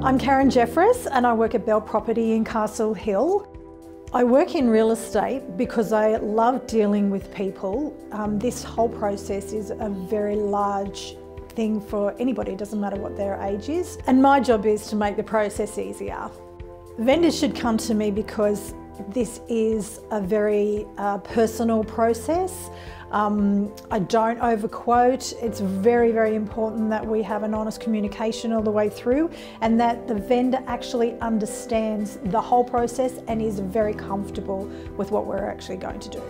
I'm Karen Jeffress and I work at Belle Property in Castle Hill. I work in real estate because I love dealing with people. This whole process is a very large thing for anybody, it doesn't matter what their age is. And my job is to make the process easier. Vendors should come to me because this is a very personal process. I don't overquote. It's very, very important that we have an honest communication all the way through and that the vendor actually understands the whole process and is very comfortable with what we're actually going to do.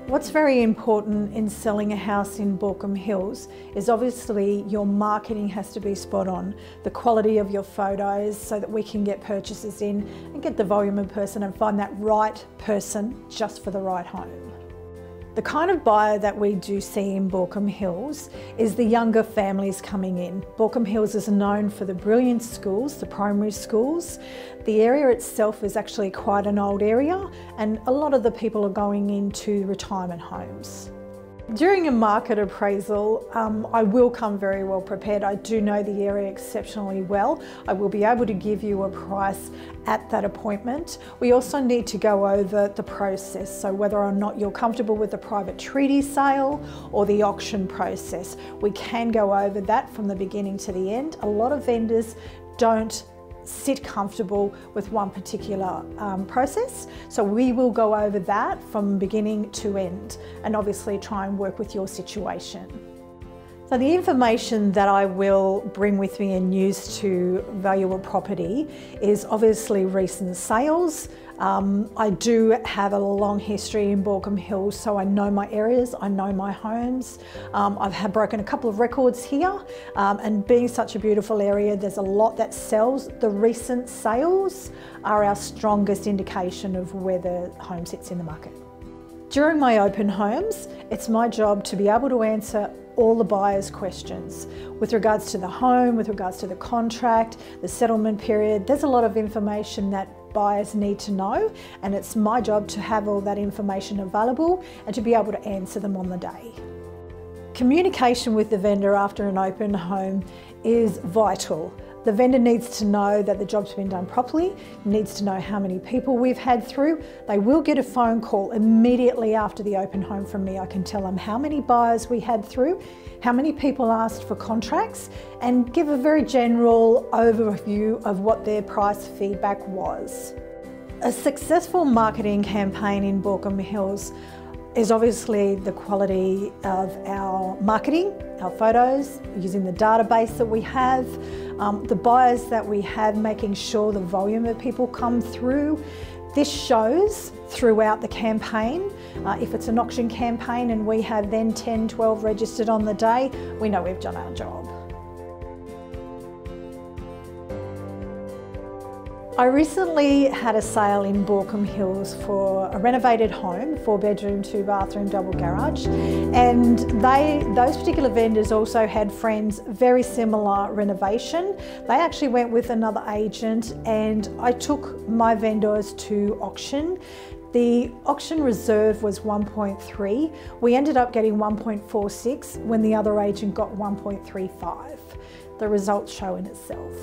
What's very important in selling a house in Baulkham Hills is obviously your marketing has to be spot on, the quality of your photos so that we can get purchases in and get the volume of person and find that right person just for the right home. The kind of buyer that we do see in Baulkham Hills is the younger families coming in. Baulkham Hills is known for the brilliant schools, the primary schools. The area itself is actually quite an old area and a lot of the people are going into retirement homes. During a market appraisal, I will come very well prepared. I do know the area exceptionally well. I will be able to give you a price at that appointment. We also need to go over the process, so whether or not you're comfortable with the private treaty sale or the auction process. We can go over that from the beginning to the end. A lot of vendors don't sit comfortable with one particular process. So we will go over that from beginning to end and obviously try and work with your situation. So the information that I will bring with me and use to value a property is obviously recent sales. I do have a long history in Baulkham Hills, so I know my areas, I know my homes. I've broken a couple of records here, and being such a beautiful area, there's a lot that sells. The recent sales are our strongest indication of where the home sits in the market. During my open homes, it's my job to be able to answer all the buyers' questions with regards to the home, with regards to the contract, the settlement period. There's a lot of information that buyers need to know, and it's my job to have all that information available and to be able to answer them on the day. Communication with the vendor after an open home is vital. The vendor needs to know that the job's been done properly, needs to know how many people we've had through. They will get a phone call immediately after the open home from me. I can tell them how many buyers we had through, how many people asked for contracts, and give a very general overview of what their price feedback was. A successful marketing campaign in Baulkham Hills is obviously the quality of our marketing, our photos, using the database that we have, the buyers that we have, making sure the volume of people come through. This shows throughout the campaign. If it's an auction campaign and we have then 10, 12 registered on the day, we know we've done our job. I recently had a sale in Baulkham Hills for a renovated home, 4-bedroom, 2-bathroom, double garage, and those particular vendors also had friends, very similar renovation. They actually went with another agent and I took my vendors to auction. The auction reserve was 1.3. We ended up getting 1.46 when the other agent got 1.35. The results show in itself.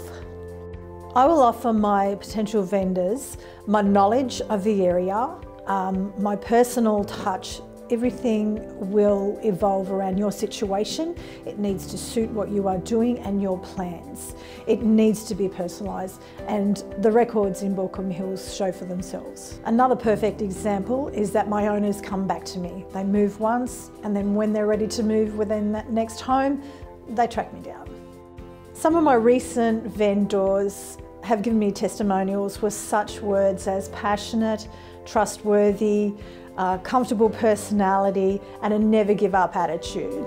I will offer my potential vendors my knowledge of the area, my personal touch. Everything will evolve around your situation. It needs to suit what you are doing and your plans. It needs to be personalised, and the records in Baulkham Hills show for themselves. Another perfect example is that my owners come back to me. They move once, and then when they're ready to move within that next home, they track me down. Some of my recent vendors have given me testimonials with such words as passionate, trustworthy, comfortable personality, and a never give up attitude.